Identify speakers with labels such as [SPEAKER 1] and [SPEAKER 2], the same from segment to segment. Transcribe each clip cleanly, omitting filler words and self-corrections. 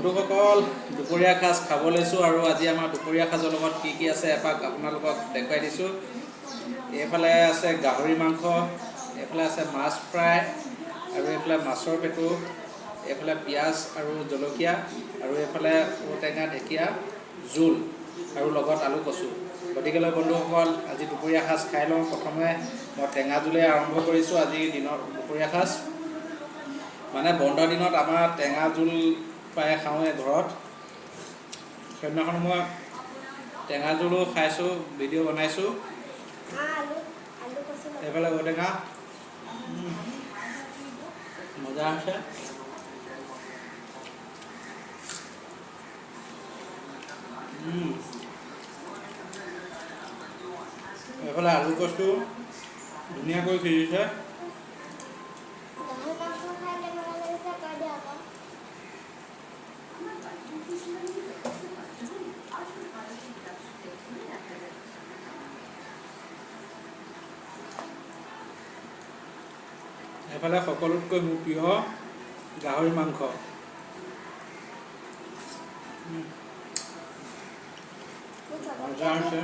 [SPEAKER 1] বন্ধুসকল দুপৰীয়া সাজ খাব লৈছোঁ আৰু আজি আমাৰ দুপৰীয়া সাজৰ লগত কি আছে এপাক আপোনালোকক দেখুৱাই দিছোঁ। এইফালে আছে গাহৰি মাংস, এইফালে আছে মাছ ফ্ৰাই আৰু এইফালে মাছৰ পেটু, এইফালে পিঁয়াজ আৰু জলকীয়া আৰু এইফালে ঔটেঙা ঢেকীয়া জোল আৰু লগত আলু কচু। গতিকেলৈ বন্ধুসকল আজি দুপৰীয়া সাজ খাই লওঁ। প্ৰথমে মই টেঙা জোলে আৰম্ভ কৰিছোঁ আজিৰ দিনৰ দুপৰীয়া সাজ। মানে বন্ধৰ দিনত আমাৰ টেঙা জোল প্ৰায় খাওঁৱে ঘৰত। সেইদিনাখন মই টেঙা জোলো খাইছোঁ, ভিডিঅ' বনাইছোঁ। এইফালে ঔটেঙা মজা আছে। এইফালে আলু কচু ধুনীয়াকৈ সিজিছে। এইফালে সকলোতকৈ মোৰ প্ৰিয় গাহৰি মাংস। মজা আছে।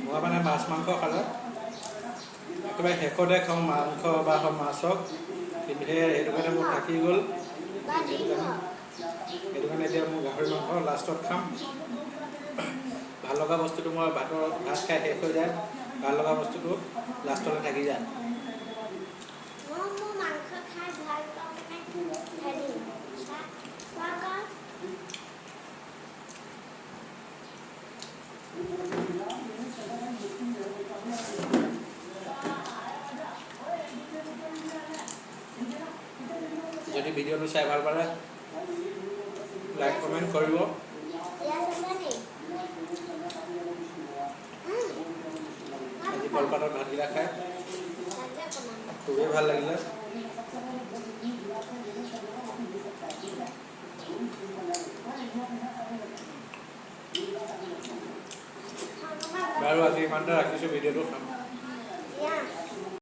[SPEAKER 1] মই মানে মাছ মাংস খালে একেবাৰে শেষতে খাওঁ মাংস বা মাছক, কিন্তু সেইটো কাৰণে মোৰ থাকি গ'ল। সেইটো কাৰণে এতিয়া মোৰ গাহৰি মাংস লাষ্টত খাম। ভাল লগা বস্তুটো মই ভাত খাই শেষ হৈ যায়, ভাল লগা বস্তুটো লাষ্টলৈ থাকি যায়। যদি ভিডিঅ'টো চাই ভাল পালে লাইক কমেণ্ট কৰিব। আজি কলপাতত ভাতকেইটা খাই খুবেই ভাল লাগিলে। বাৰু আজি ইমানতে ৰাখিছোঁ ভিডিঅ'টো।